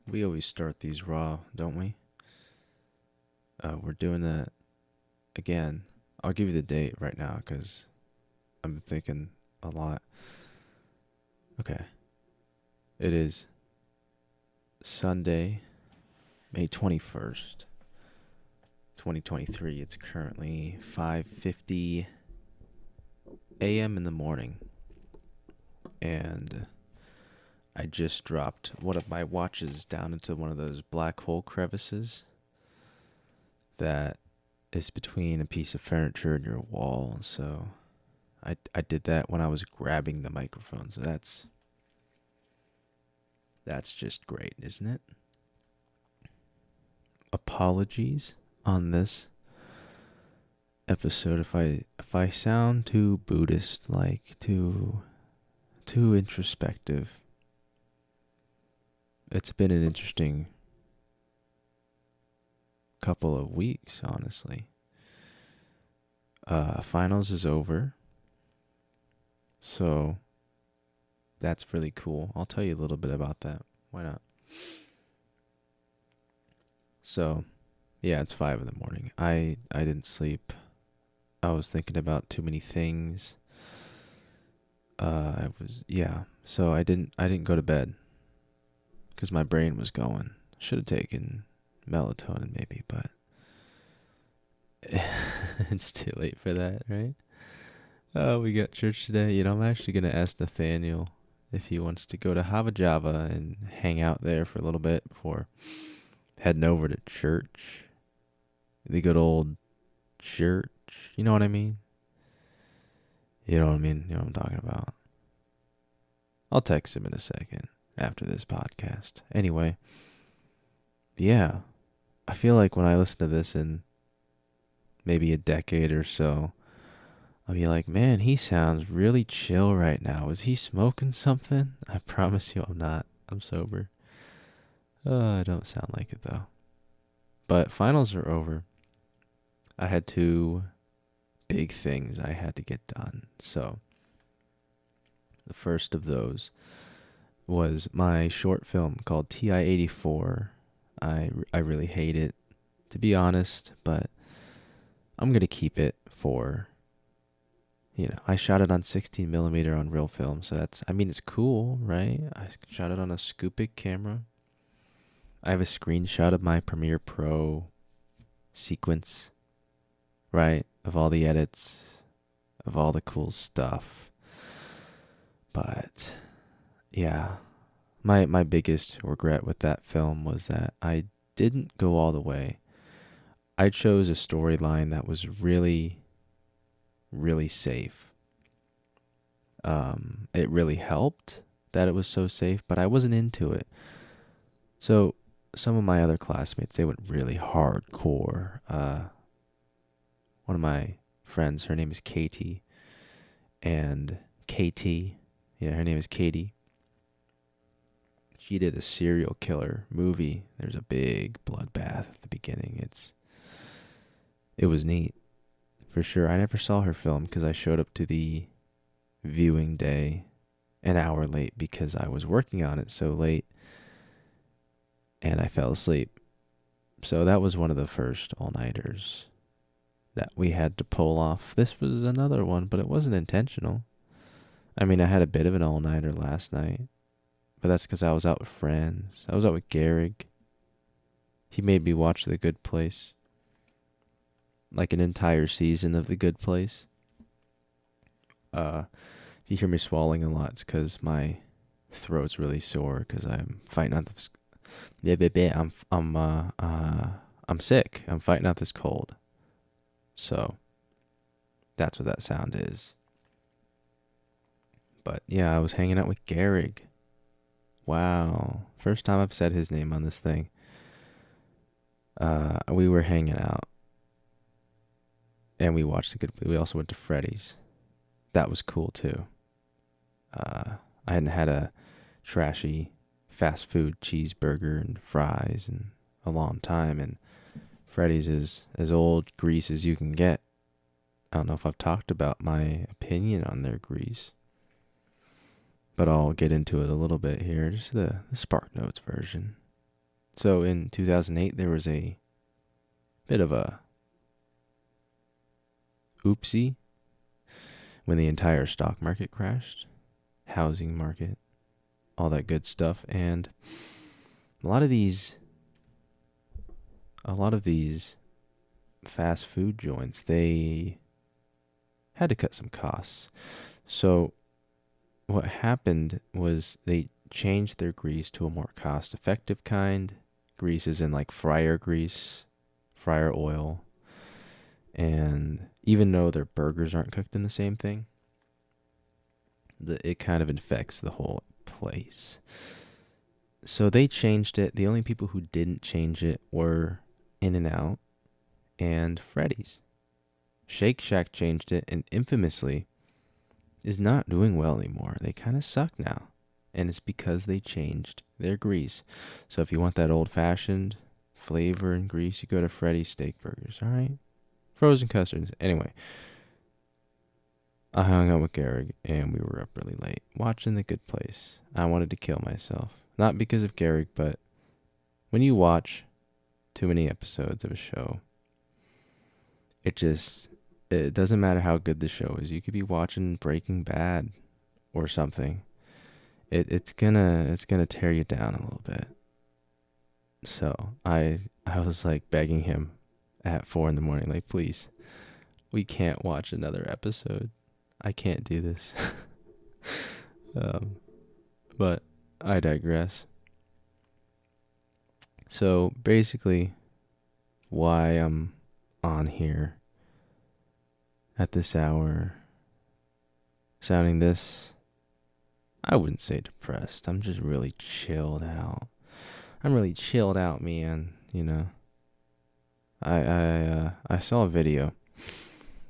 We always start these raw, don't we? We're doing that again. I'll give you the date right now because I'm thinking a lot. Okay. It is Sunday, May 21st, 2023. It's currently 5:50 a.m. in the morning. And I just dropped one of my watches down into one of those black hole crevices that is between a piece of furniture and your wall. So I did that when I was grabbing the microphone. So that's just great, isn't it? Apologies on this episode if I sound too Buddhist like, too introspective. It's been an interesting couple of weeks, honestly. Finals is over. So that's really cool. I'll tell you a little bit about that. Why not? So, yeah, it's 5 in the morning. I didn't sleep. I was thinking about too many things. So I didn't go to bed because my brain was going. Should have taken melatonin maybe, but it's too late for that, right? Oh, we got church today. I'm actually gonna ask Nathaniel if he wants to go to Hava Java and hang out there for a little bit before heading over to church. The good old church. You know what I mean? You know what I mean? You know what I'm talking about. I'll text him in a second after this podcast. Anyway, yeah. I feel like when I listen to this in maybe a decade or so, I'll be like, man, he sounds really chill right now. Is he smoking something? I promise you I'm not. I'm sober. I don't sound like it though. But finals are over. I had two big things I had to get done. So the first of those was my short film called TI-84. I really hate it, to be honest, but I'm going to keep it for, I shot it on 16 millimeter on real film. So it's cool, right? I shot it on a Scoopik camera. I have a screenshot of my Premiere Pro sequence, right? Of all the edits, of all the cool stuff. But yeah, my biggest regret with that film was that I didn't go all the way. I chose a storyline that was really, really safe. It really helped that it was so safe, but I wasn't into it. So some of my other classmates, they went really hardcore. One of my friends, her name is Katie, and KT, yeah, her name is Katie. She did a serial killer movie. There's a big bloodbath at the beginning. It was neat, for sure. I never saw her film because I showed up to the viewing day an hour late because I was working on it so late, and I fell asleep. So that was one of the first all-nighters that we had to pull off. This was another one, but it wasn't intentional. I mean, I had a bit of an all-nighter last night, but that's because I was out with friends. I was out with Garrig. He made me watch The Good Place. Like an entire season of The Good Place. If you hear me swallowing a lot, it's because my throat's really sore because I'm fighting out this. I'm sick. I'm fighting out this cold. So that's what that sound is. But yeah, I was hanging out with Garrig. Wow. First time I've said his name on this thing. We were hanging out. And we also went to Freddy's. That was cool too. I hadn't had a trashy fast food cheeseburger and fries in a long time, and Freddy's is as old grease as you can get. I don't know if I've talked about my opinion on their grease, but I'll get into it a little bit here. Just the Spark Notes version. So in 2008, there was a bit of a oopsie when the entire stock market crashed, housing market, all that good stuff. And a lot of these fast food joints, they had to cut some costs. So what happened was they changed their grease to a more cost-effective kind. Grease is in like fryer grease, fryer oil. And even though their burgers aren't cooked in the same thing, it kind of infects the whole place. So they changed it. The only people who didn't change it were In-N-Out and Freddy's. Shake Shack changed it and infamously is not doing well anymore. They kind of suck now. And it's because they changed their grease. So if you want that old-fashioned flavor and grease, you go to Freddy's Steak Burgers, all right? Frozen custards. Anyway, I hung out with Garrick and we were up really late watching The Good Place. I wanted to kill myself. Not because of Garrick, but when you watch too many episodes of a show, it doesn't matter how good the show is. You could be watching Breaking Bad or something. It's gonna tear you down a little bit. So I was like begging him at 4 a.m, like, please, we can't watch another episode. I can't do this. But I digress. So basically, why I'm on here at this hour, sounding this, I wouldn't say depressed. I'm just really chilled out. I'm really chilled out, man. You know. I saw a video.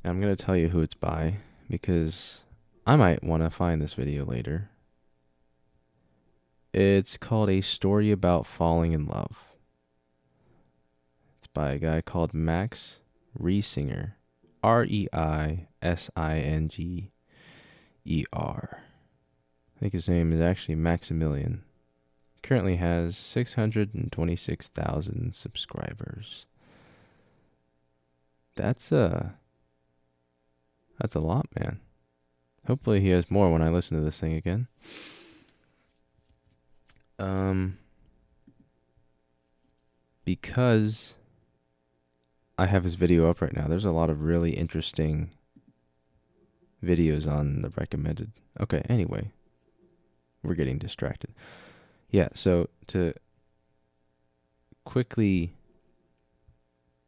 I'm gonna tell you who it's by because I might want to find this video later. It's called A Story About Falling in Love. It's by a guy called Max Reisinger. Reisinger. I think his name is actually Maximilian. Currently has 626,000 subscribers. That's a lot, man. Hopefully he has more when I listen to this thing again. Because I have his video up right now, there's a lot of really interesting videos on the recommended. Okay, anyway, we're getting distracted. Yeah, so to quickly,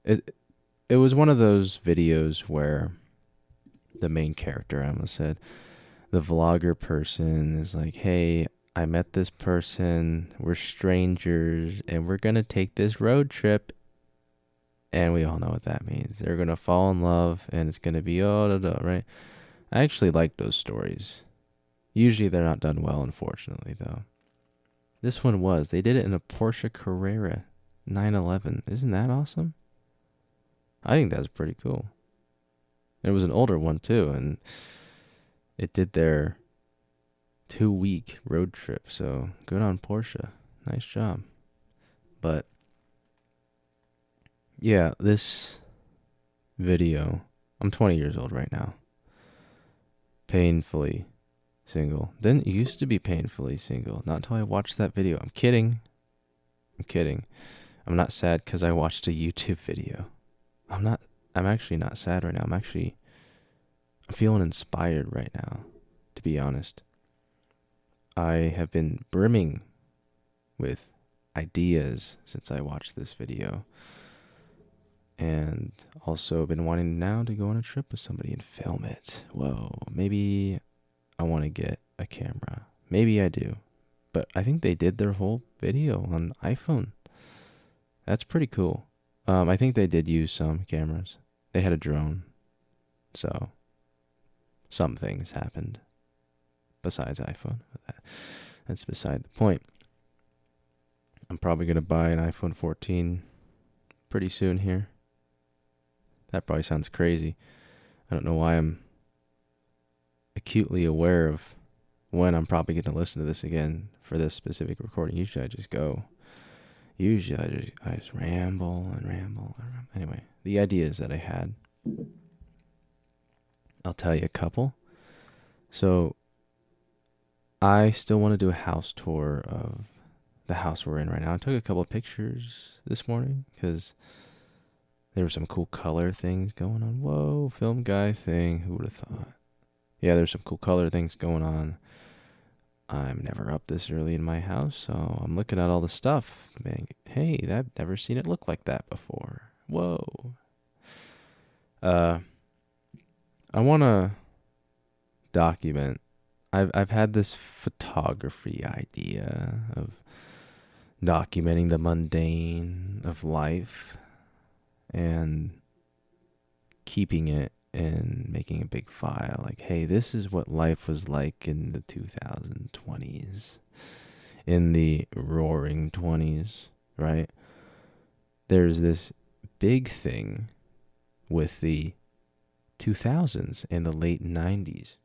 it was one of those videos where the main character, I almost said, the vlogger person is like, hey, I met this person, we're strangers, and we're going to take this road trip. And we all know what that means. They're going to fall in love, and it's going to be, right? I actually like those stories. Usually they're not done well, unfortunately, though. This one was. They did it in a Porsche Carrera 911. Isn't that awesome? I think that's pretty cool. It was an older one, too, and it did their 2-week road trip, so good on Porsche. Nice job. But yeah, this video, I'm 20 years old right now. Painfully single. Didn't used to be painfully single. Not until I watched that video. I'm kidding. I'm not sad because I watched a YouTube video. I'm actually not sad right now. I'm feeling inspired right now, to be honest. I have been brimming with ideas since I watched this video. And also been wanting now to go on a trip with somebody and film it. Whoa, maybe I want to get a camera. Maybe I do. But I think they did their whole video on iPhone. That's pretty cool. I think they did use some cameras. They had a drone. So some things happened besides iPhone. That's beside the point. I'm probably going to buy an iPhone 14 pretty soon here. That probably sounds crazy. I don't know why I'm acutely aware of when I'm probably going to listen to this again for this specific recording. Usually I just go. Usually I just ramble and ramble. Anyway, the ideas that I had, I'll tell you a couple. So I still want to do a house tour of the house we're in right now. I took a couple of pictures this morning because there were some cool color things going on. Whoa, film guy thing. Who would have thought? Yeah, there's some cool color things going on. I'm never up this early in my house, so I'm looking at all the stuff. Man, hey, I've never seen it look like that before. Whoa. I want to document. I've had this photography idea of documenting the mundane of life and keeping it and making a big file. Like, hey, this is what life was like in the 2020s, in the roaring 20s, right? There's this big thing with the 2000s and the late 90s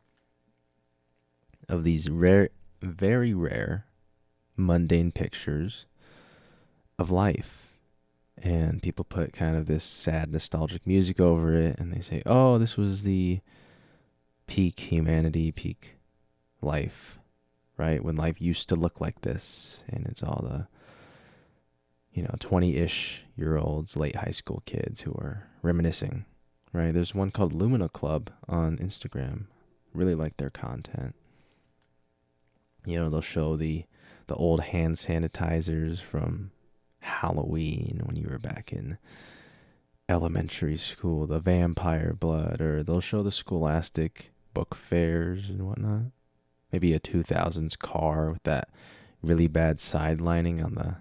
of these rare, very rare, mundane pictures of life. And people put kind of this sad, nostalgic music over it, and they say, oh, this was the peak humanity, peak life, right? When life used to look like this, and it's all the 20-ish year olds, late high school kids who are reminiscing, right? There's one called Lumina Club on Instagram. Really like their content. They'll show the old hand sanitizers from Halloween when you were back in elementary school, the vampire blood, or they'll show the Scholastic book fairs and whatnot. Maybe a 2000s car with that really bad side lining on the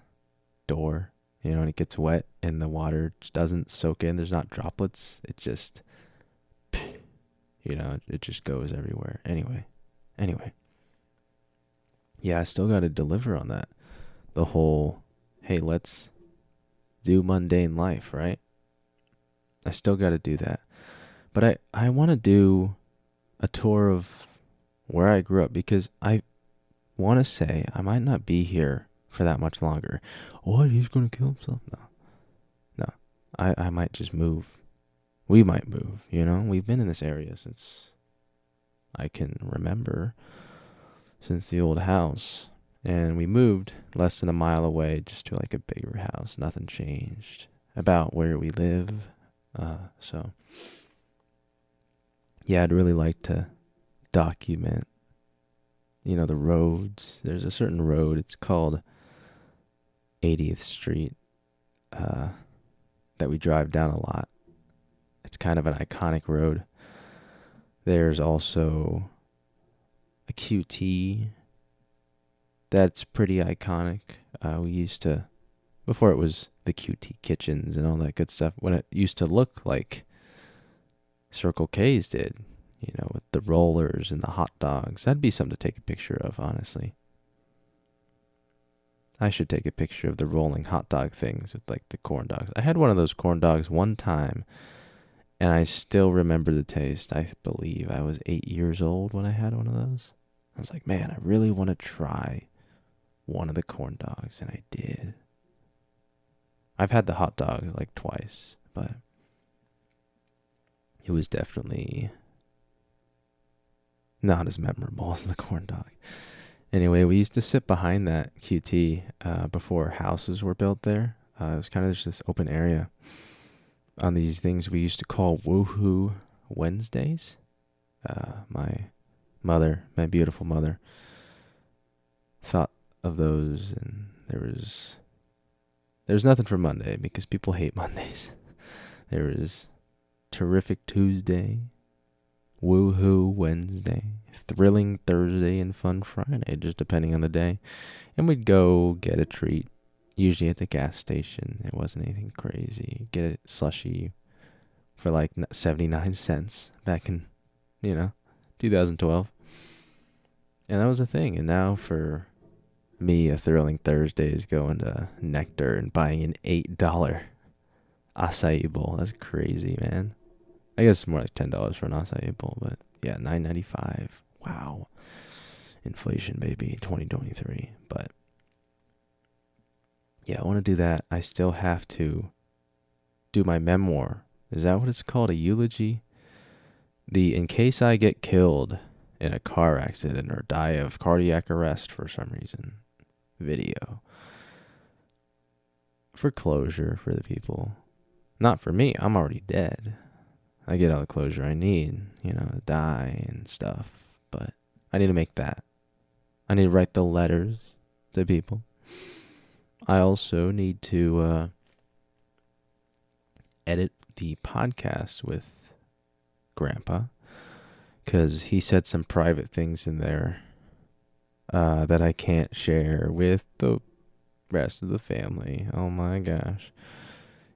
door, and it gets wet and the water doesn't soak in. There's not droplets. It just, it just goes everywhere. Anyway. Yeah, I still got to deliver on that. The whole, hey, let's do mundane life, right? I still got to do that. But I want to do a tour of where I grew up because I want to say I might not be here for that much longer. What? He's going to kill himself? No. I might just move. We might move, We've been in this area since I can remember, since the old house. And we moved less than a mile away just to like a bigger house. Nothing changed about where we live. So, yeah, I'd really like to document, the roads. There's a certain road. It's called 80th Street that we drive down a lot. It's kind of an iconic road. There's also a QT that's pretty iconic. We used to, before it was the QT kitchens and all that good stuff, when it used to look like Circle K's did, with the rollers and the hot dogs. That'd be something to take a picture of, honestly. I should take a picture of the rolling hot dog things with like the corn dogs. I had one of those corn dogs one time, and I still remember the taste. I believe I was 8 years old when I had one of those. I was like, man, I really want to try one of the corn dogs, and I did. I've had the hot dog like twice, but it was definitely not as memorable as the corn dog. Anyway, we used to sit behind that QT before houses were built there. It was kind of just this open area on these things we used to call Woohoo Wednesdays. My mother, my beautiful mother, thought of those, and there's nothing for Monday because people hate Mondays. There was Terrific Tuesday, Woohoo Wednesday, Thrilling Thursday, and Fun Friday, just depending on the day. And we'd go get a treat, usually at the gas station. It wasn't anything crazy. Get a slushie for like 79 cents back in, 2012. And that was a thing. And now for me, a Thrilling Thursday is going to Nectar and buying an $8 acai bowl. That's crazy, man. I guess it's more like $10 for an acai bowl, but yeah, $9.95. Wow. Inflation, baby, 2023. But Yeah, I want to do that. I still have to do my memoir. Is that what it's called? A eulogy? The in case I get killed in a car accident or die of cardiac arrest for some reason video. For closure for the people. Not for me. I'm already dead. I get all the closure I need, to die and stuff. But I need to make that. I need to write the letters to people. I also need to edit the podcast with Grandpa, because he said some private things in there that I can't share with the rest of the family. Oh my gosh.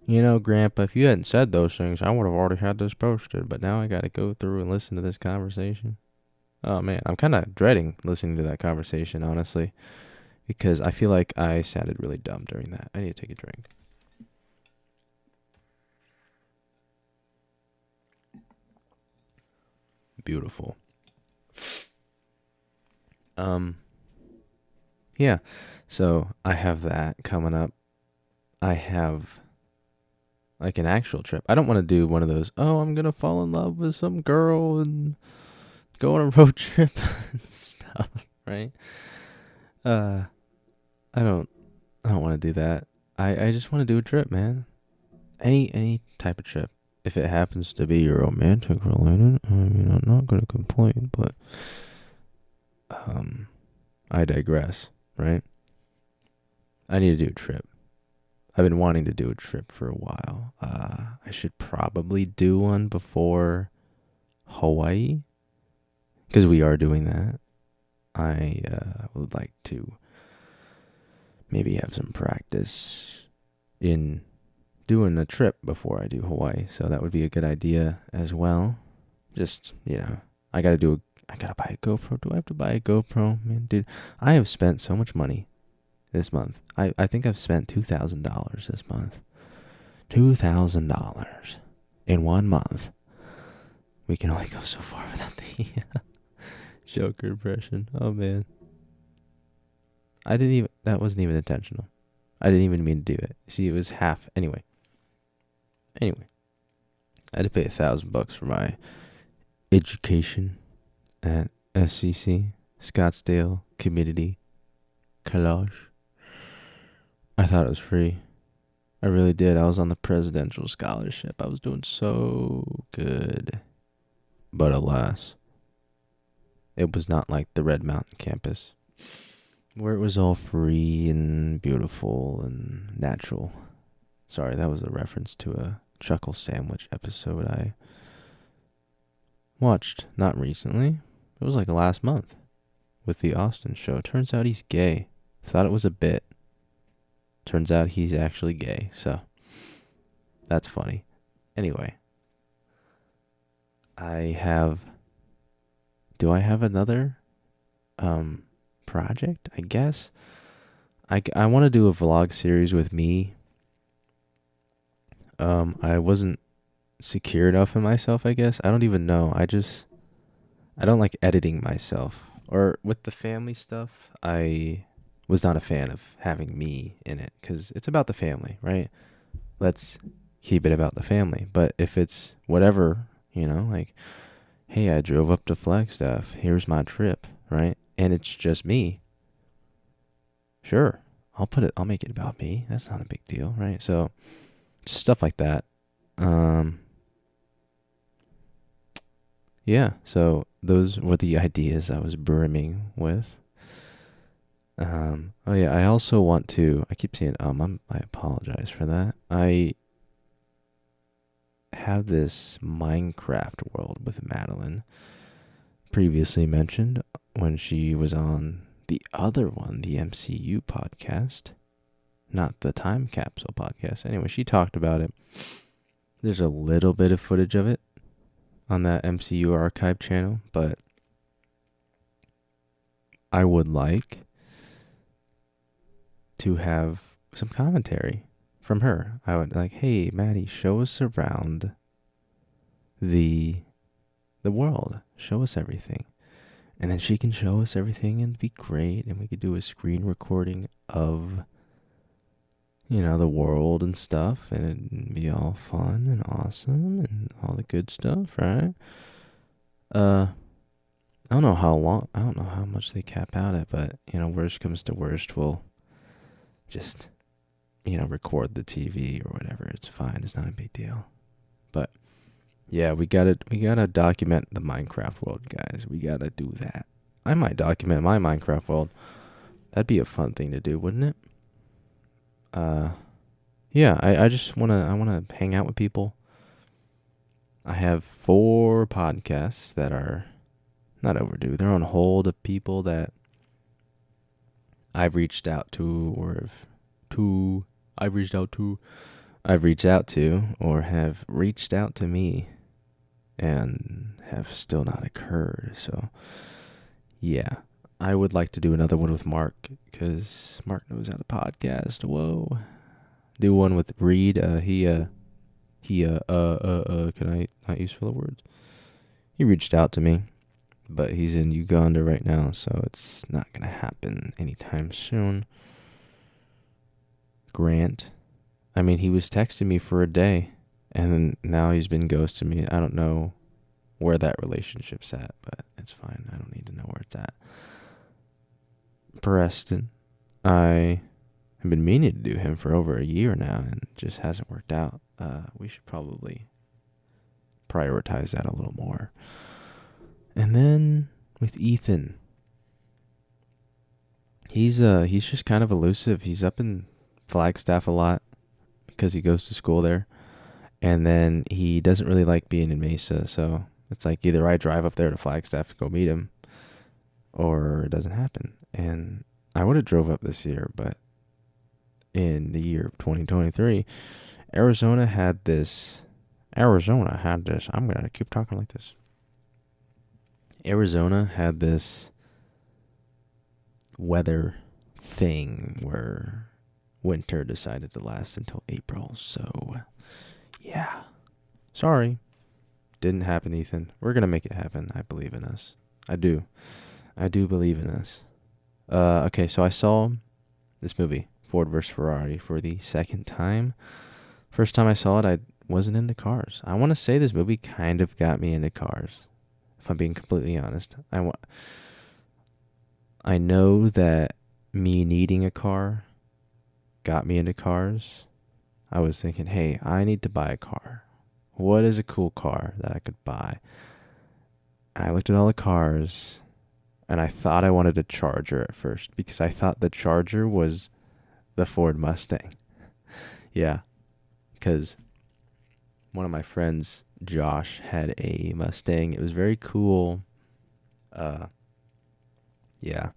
Grandpa, if you hadn't said those things, I would have already had this posted, but now I got to go through and listen to this conversation. Oh man, I'm kind of dreading listening to that conversation, honestly, because I feel like I sounded really dumb during that. I need to take a drink. Beautiful. Yeah, so I have that coming up. I have like an actual trip. I don't want to do one of those, oh, I'm going to fall in love with some girl and go on a road trip and stuff, right? I don't want to do that. I just want to do a trip, man. Any type of trip. If it happens to be romantic related, I mean, I'm not going to complain, but I digress, right? I need to do a trip. I've been wanting to do a trip for a while. I should probably do one before Hawaii, because we are doing that. I would like to maybe have some practice in doing a trip before I do Hawaii, so that would be a good idea as well. Just, I gotta buy a GoPro. Do I have to buy a GoPro? Man, dude, I have spent so much money this month. I think I've spent $2,000 this month. $2,000 in 1 month. We can only go so far without the Joker impression. Oh man. That wasn't even intentional. I didn't even mean to do it. See, it was half. Anyway, I had to pay $1,000 for my education at SCC, Scottsdale Community College. I thought it was free. I really did. I was on the presidential scholarship. I was doing so good. But alas, it was not like the Red Mountain campus, where it was all free and beautiful and natural. Sorry, that was a reference to a Chuckle Sandwich episode I watched not recently. It was like last month with the Austin show. Turns out he's gay. Thought it was a bit. Turns out he's actually gay, so that's funny. Anyway, do I have another project? I guess I want to do a vlog series with me. I wasn't secure enough in myself, I guess. I don't even know. I don't like editing myself. Or with the family stuff, I was not a fan of having me in it, because it's about the family, right? Let's keep it about the family. But if it's whatever, like, hey, I drove up to Flagstaff, here's my trip, right? And it's just me. Sure, I'll make it about me. That's not a big deal, right? So just stuff like that. Yeah, so those were the ideas I was brimming with. Oh yeah, I also want to, I keep saying I apologize for that. I have this Minecraft world with Madeline, previously mentioned when she was on the other one, the MCU podcast, not the Time Capsule podcast. Anyway, she talked about it. There's a little bit of footage of it on that MCU archive channel, but I would like to have some commentary from her. I would like, hey, Maddie, show us around the world. Show us everything. And then she can show us everything and be great, and we could do a screen recording of the world and stuff, and it'd be all fun and awesome and all the good stuff, right? Uh, I don't know how much they cap out at, but, worst comes to worst, we'll just, record the TV or whatever. It's fine. It's not a big deal. But yeah, we gotta document the Minecraft world, guys. We gotta do that. I might document my Minecraft world. That'd be a fun thing to do, wouldn't it? Yeah, I just wanna hang out with people. I have 4 podcasts that are not overdue. They're on hold of people that I've reached out to I've reached out to or have reached out to me and have still not occurred. So, yeah, I would like to do another one with Mark because Mark knows how to podcast. Whoa. Do one with Reed. Can I not use filler words? He reached out to me, but he's in Uganda right now, so it's not going to happen anytime soon. Grant. I mean, he was texting me for a day, and then now he's been ghosting me. I don't know where that relationship's at, but it's fine. I don't need to know where it's at. Preston. I have been meaning to do him for over a year now, and it just hasn't worked out. We should probably prioritize that a little more. And then with Ethan, he's just kind of elusive. He's up in Flagstaff a lot because he goes to school there, and then he doesn't really like being in Mesa. So it's like either I drive up there to Flagstaff to go meet him, or it doesn't happen. And I would have drove up this year, but in the year of 2023, Arizona had this. I'm gonna keep talking like this. Arizona had this weather thing where winter decided to last until April. So, yeah. Sorry. Didn't happen, Ethan. We're going to make it happen. I believe in us. I do. I do believe in us. Okay, so I saw this movie, Ford vs. Ferrari, for the second time. First time I saw it, I wasn't into cars. I want to say this movie kind of got me into cars, if I'm being completely honest. I know that me needing a car got me into cars. I was thinking, hey, I need to buy a car. What is a cool car that I could buy? And I looked at all the cars, and I thought I wanted a Charger at first because I thought the Charger was the Ford Mustang. Yeah, because one of my friends, Josh, had a Mustang. It was very cool. Yeah,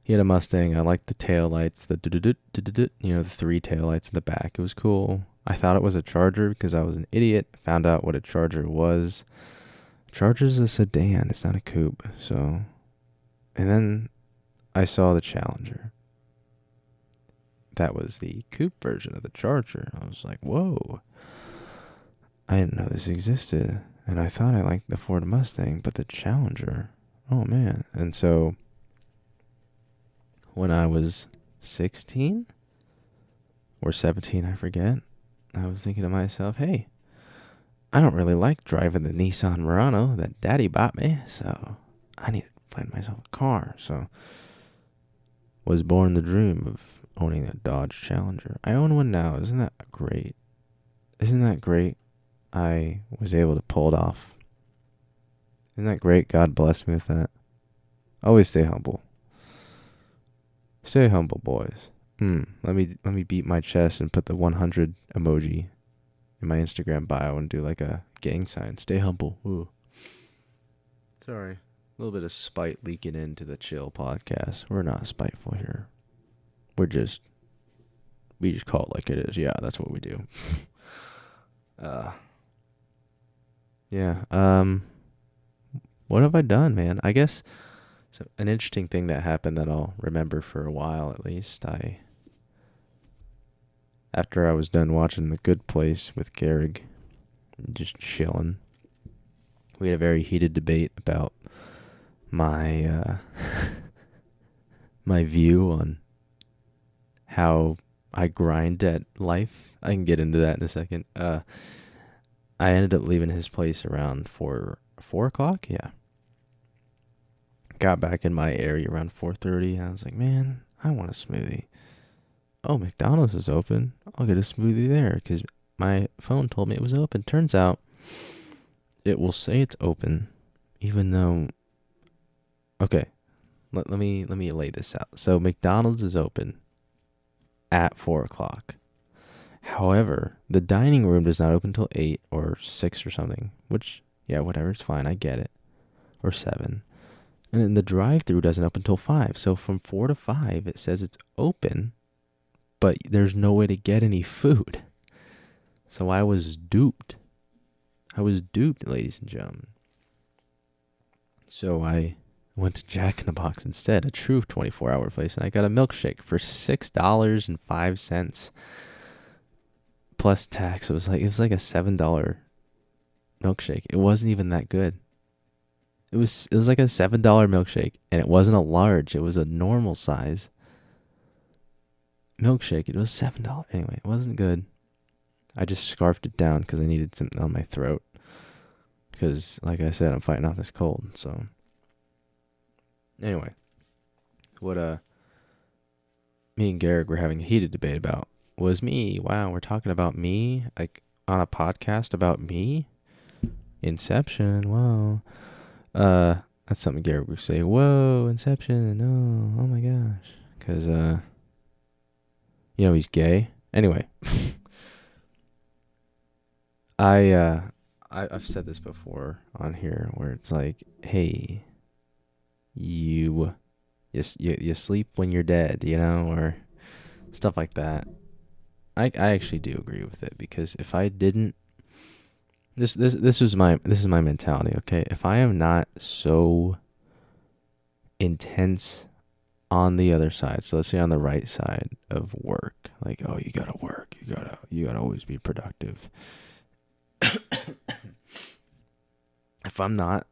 he had a Mustang. I liked the tail lights, the 3 tail lights in the back. It was cool. I thought it was a Charger because I was an idiot. Found out what a Charger was. Charger's a sedan. It's not a coupe. So, and then I saw the Challenger. That was the coupe version of the Charger. I was like, whoa. I didn't know this existed. And I thought I liked the Ford Mustang, but the Challenger, oh man. And so when I was 16 or 17, I forget, I was thinking to myself, hey, I don't really like driving the Nissan Murano that Daddy bought me, so I need to find myself a car. So was born the dream of owning a Dodge Challenger. I own one now. Isn't that great? Isn't that great? I was able to pull it off. Isn't that great? God bless me with that. Always stay humble. Stay humble, boys. Let me beat my chest and put the 100 emoji in my Instagram bio and do like a gang sign. Stay humble. Ooh. Sorry. A little bit of spite leaking into the Chill podcast. We're not spiteful here. We just call it like it is. Yeah, that's what we do. Yeah. What have I done, man? I guess an interesting thing that happened that I'll remember for a while at least. After I was done watching The Good Place with Gehrig, just chilling, we had a very heated debate about my my view on how I grind at life. I can get into that in a second. I ended up leaving his place around 4 o'clock. Yeah. Got back in my area around 4:30, and I was like, man, I want a smoothie. Oh, McDonald's is open. I'll get a smoothie there because my phone told me it was open. Turns out it will say it's open, even though. Okay, let me lay this out. So McDonald's is open at 4 o'clock. However, the dining room does not open till 8 or 6 or something. Which, yeah, whatever, it's fine. I get it. Or 7. And then the drive-thru doesn't open till 5. So from 4 to 5, it says it's open, but there's no way to get any food. So I was duped. Ladies and gentlemen. So I went to Jack in the Box instead, a true 24-hour place, and I got a milkshake for $6.05 plus tax. It was like a $7 milkshake. It wasn't even that good. It was like a $7 milkshake, and it wasn't a large. It was a normal size milkshake. It was $7. Anyway, it wasn't good. I just scarfed it down because I needed something on my throat. Because, like I said, I'm fighting off this cold. So, anyway, what me and Garrick were having a heated debate about was me. Wow, we're talking about me, like on a podcast about me. Inception. Wow. That's something Garrick would say. Whoa, Inception. No, oh my gosh. Because he's gay. Anyway, I've said this before on here, where it's like, hey, you sleep when you're dead, or stuff like that. I actually do agree with it, because if I didn't, this is my mentality. Okay, if I am not so intense on the other side, so let's say on the right side of work, like, oh, you gotta work, you gotta always be productive. If I'm not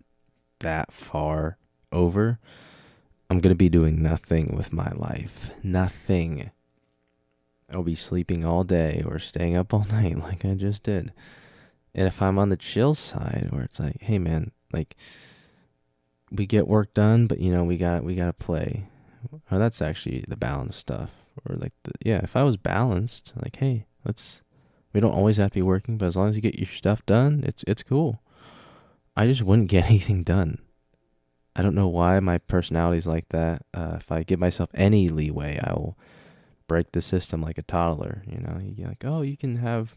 that far over, I'm going to be doing nothing with my life. Nothing. I'll be sleeping all day or staying up all night like I just did. And if I'm on the chill side, where it's like, hey man, like, we get work done, but we got to play. Or that's actually the balanced stuff. Or like, if I was balanced, like, hey, we don't always have to be working, but as long as you get your stuff done, it's cool. I just wouldn't get anything done. I don't know why my personality's like that. If I give myself any leeway, I will break the system like a toddler. You're like, oh, you can have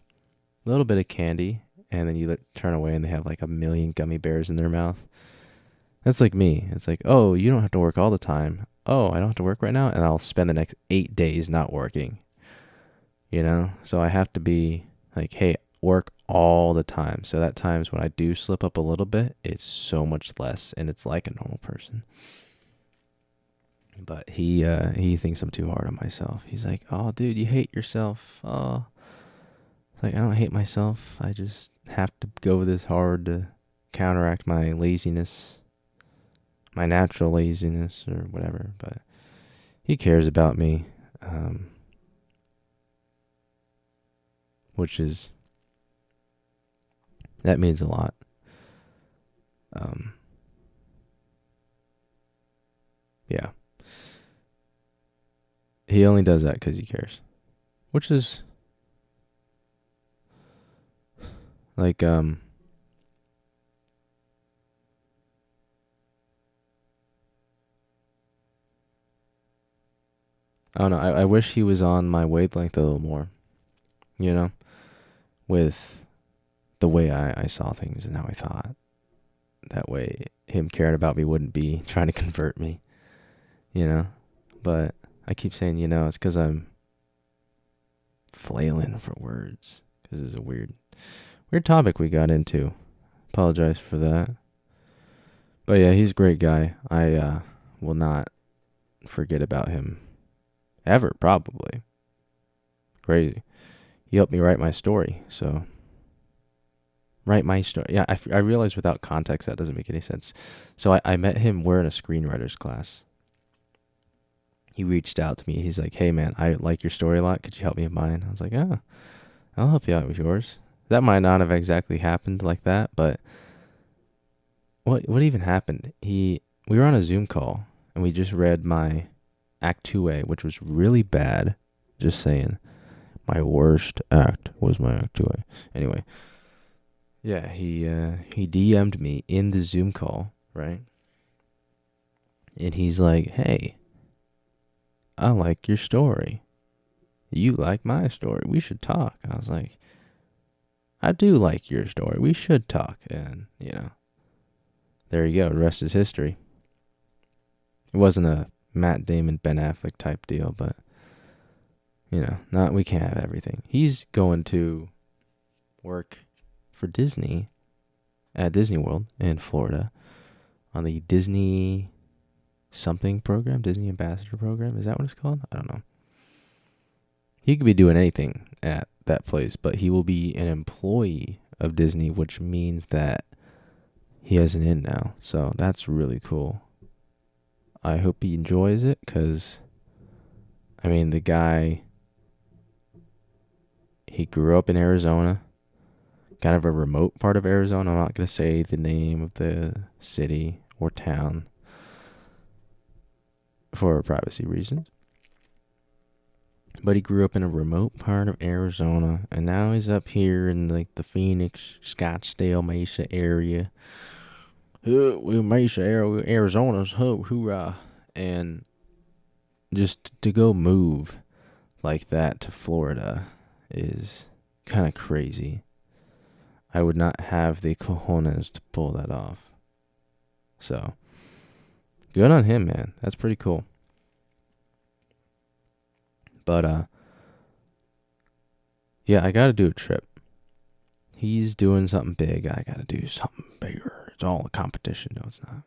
a little bit of candy, and then you turn away and they have like 1 million gummy bears in their mouth. That's like me. It's like, oh, you don't have to work all the time. Oh, I don't have to work right now, and I'll spend the next 8 days not working. So I have to be like, hey, work all the time. So that times when I do slip up a little bit, it's so much less, and it's like a normal person. But he thinks I'm too hard on myself. He's like, oh, dude, you hate yourself. Oh, it's like, I don't hate myself. I just have to go this hard to counteract my laziness, my natural laziness, or whatever. But he cares about me, which is, that means a lot. Yeah. He only does that because he cares. Which is, like, I don't know. I wish he was on my wavelength a little more, with the way I saw things and how I thought. That way, him caring about me wouldn't be trying to convert me, But I keep saying, it's because I'm flailing for words. Because it's a weird topic we got into. Apologize for that. But yeah, he's a great guy. I will not forget about him. Ever, probably. Crazy. He helped me write my story, so... Write my story. Yeah, I realize without context that doesn't make any sense. So I met him, we're in a screenwriter's class. he reached out to me. He's like, "Hey man, I like your story a lot. Could you help me with mine?" I was like, "Oh, I'll help you out with yours." That might not have exactly happened like that, but what even happened? We were on a Zoom call and we just read my Act 2A, which was really bad. Just saying. My worst act was my Act 2A. Anyway, yeah, he DM'd me in the Zoom call, right? And he's like, "Hey, I like your story. You like my story. We should talk." I was like, "I do like your story. We should talk." And, there you go. The rest is history. It wasn't a Matt Damon, Ben Affleck type deal, but, we can't have everything. He's going to work for Disney at Disney World in Florida on the Disney something program, Disney Ambassador program. Is that what it's called? I don't know. He could be doing anything at that place, but he will be an employee of Disney, which means that he has an in now. So that's really cool. I hope he enjoys it because, the guy, he grew up in Arizona, kind of a remote part of Arizona. I'm not going to say the name of the city or town for privacy reasons. But he grew up in a remote part of Arizona, and now he's up here in the Phoenix, Scottsdale, Mesa area. Mesa, Arizona's, hoorah. And just to go move like that to Florida is kind of crazy. I would not have the cojones to pull that off. So, good on him, man. That's pretty cool. But, yeah, I gotta do a trip. He's doing something big. I gotta do something bigger. It's all a competition. No, it's not.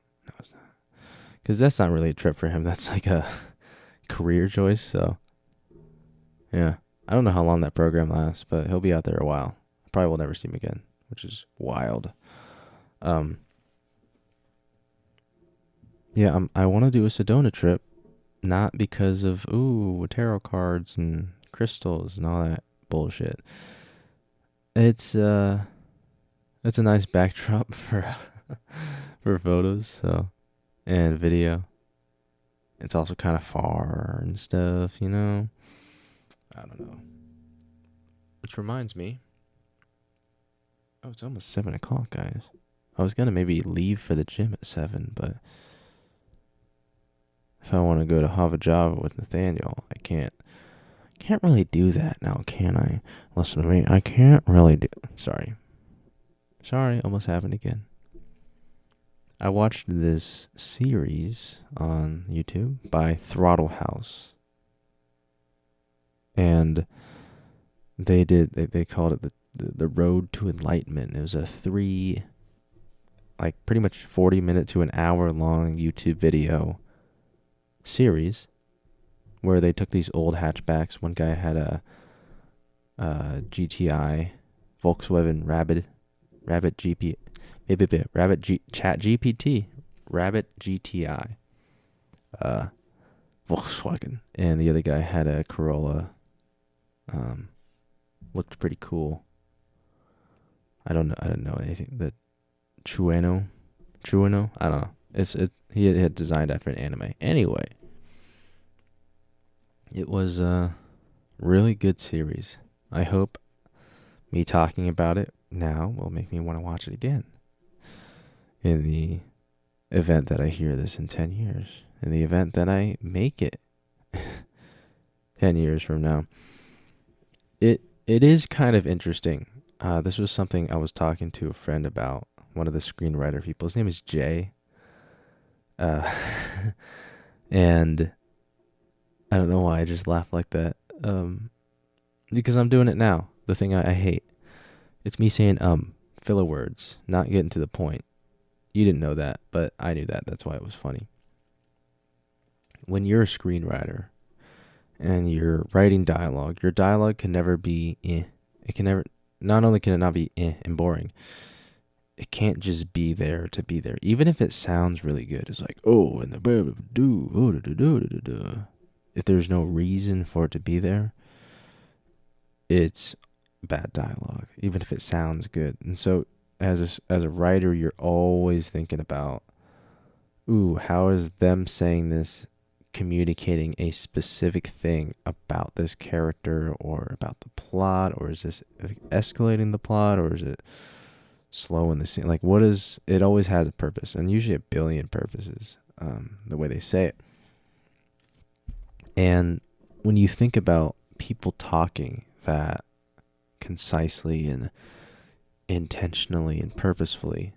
Because that's not really a trip for him. That's like a career choice. So, yeah. I don't know how long that program lasts, but he'll be out there a while. Probably will never see him again, which is wild. Yeah, I want to do a Sedona trip, not because of, tarot cards and crystals and all that bullshit. It's a nice backdrop for photos, so, and video. It's also kind of far and stuff, I don't know. Which reminds me, it's almost 7 o'clock, guys. I was gonna maybe leave for the gym at 7, but if I want to go to Hava Java with Nathaniel, I can't really do that now, can I? Listen to me. I can't really do... Sorry, almost happened again. I watched this series on YouTube by Throttle House. And they called it the Road to Enlightenment. It was a 3, pretty much 40-minute to an hour long YouTube video series where they took these old hatchbacks. One guy had a GTI Volkswagen Rabbit GTI Volkswagen, and the other guy had a Corolla. Looked pretty cool. I don't know anything. The Trueno, I don't know. He had designed after an anime. Anyway, it was a really good series. I hope me talking about it now will make me want to watch it again. In the event that I hear this in 10 years. In the event that I make it 10 years from now. It is kind of interesting. This was something I was talking to a friend about, one of the screenwriter people. His name is Jay. And I don't know why I just laugh like that. Because I'm doing it now. The thing I hate. It's me saying filler words, not getting to the point. You didn't know that, but I knew that. That's why it was funny. When you're a screenwriter and you're writing dialogue, your dialogue can never be It can never, not only can it not be and boring, it can't just be there to be there. Even if it sounds really good, it's like, oh, and the do. if there's no reason for it to be there, it's bad dialogue, even if it sounds good. And so as a writer, you're always thinking about, ooh, how is them saying this communicating a specific thing about this character or about the plot, or is this escalating the plot, or is it slowing the scene? Like, what is it? Always has a purpose, and usually a billion purposes, the way they say it. And when you think about people talking that concisely and intentionally and purposefully,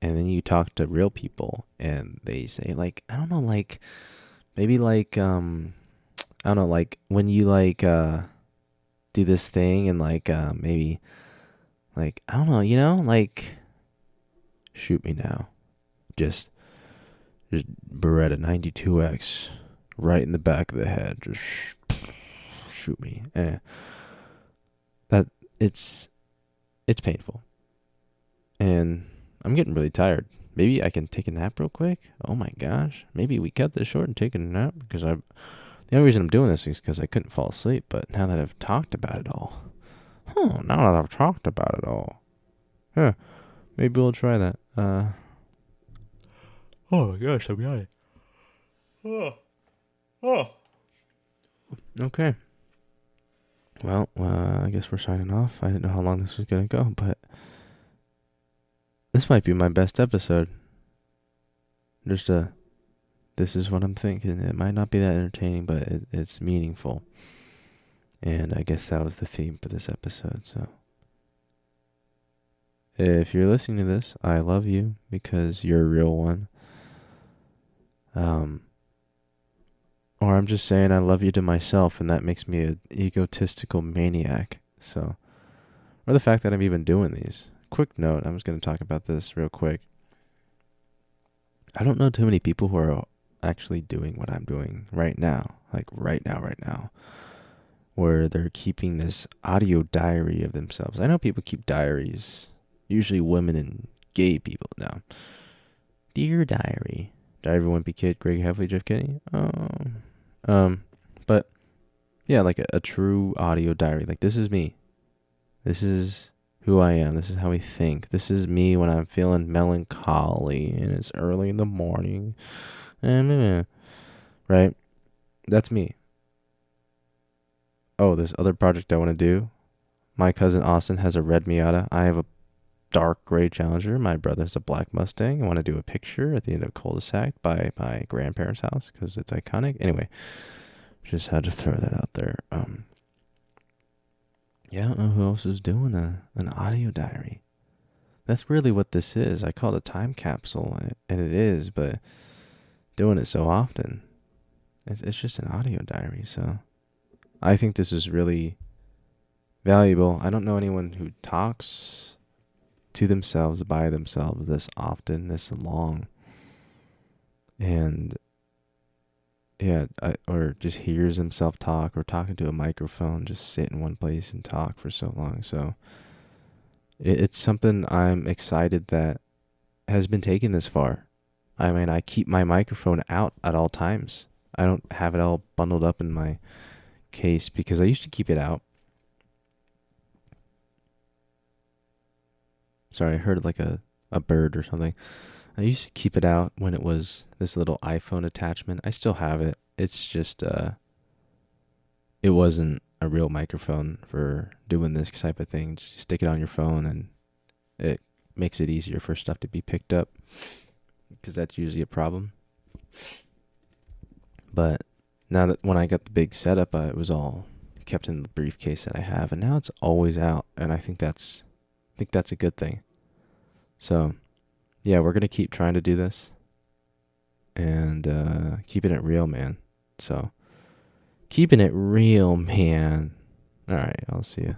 and then you talk to real people and they say, like, I don't know, like, maybe like, I don't know, like when you like do this thing and like maybe like, I don't know, like, shoot me now, just Beretta 92X right in the back of the head, just shoot me. That it's painful, and I'm getting really tired. Maybe I can take a nap real quick. Oh my gosh, maybe we cut this short and take a nap, because the only reason I'm doing this is because I couldn't fall asleep. But now that I've talked about it all, yeah, maybe we'll try that. Oh my gosh, I'm yawning. Okay. Well, I guess we're signing off. I didn't know how long this was gonna go, but this might be my best episode. This is what I'm thinking. It might not be that entertaining, but it's meaningful. And I guess that was the theme for this episode. So if you're listening to this, I love you because you're a real one. Or I'm just saying I love you to myself, and that makes me an egotistical maniac. So, or the fact that I'm even doing these. Quick note, I'm just going to talk about this real quick. I don't know too many people who are actually doing what I'm doing right now. Like right now. Where they're keeping this audio diary of themselves. I know people keep diaries. Usually women and gay people now. Dear Diary. Diary of a Wimpy Kid, Greg Heffley, Jeff Kenny. But yeah, like a true audio diary. Like, this is me. This is who I am. This is how I think. This is me when I'm feeling melancholy and it's early in the morning. Right? That's me. Oh, this other project I want to do. My cousin Austin has a red Miata. I have a dark gray Challenger. My brother has a black Mustang. I want to do a picture at the end of cul-de-sac by my grandparents' house because it's iconic. Anyway, just had to throw that out there. Yeah, I don't know who else is doing an audio diary. That's really what this is. I call it a time capsule, and it is, but doing it so often, it's just an audio diary. So I think this is really valuable. I don't know anyone who talks to themselves, by themselves, this often, this long. And yeah, or just hears himself talk, or talking to a microphone, just sit in one place and talk for so long. So it's something I'm excited that has been taken this far. I mean, I keep my microphone out at all times. I don't have it all bundled up in my case because I used to keep it out. Sorry, I heard like a bird or something. I used to keep it out when it was this little iPhone attachment. I still have it. It's just, it wasn't a real microphone for doing this type of thing. Just stick it on your phone and it makes it easier for stuff to be picked up, because that's usually a problem. But now that when I got the big setup, it was all kept in the briefcase that I have, and now it's always out, and I think that's a good thing. So yeah, we're going to keep trying to do this and keeping it real, man. So keeping it real, man. All right, I'll see you.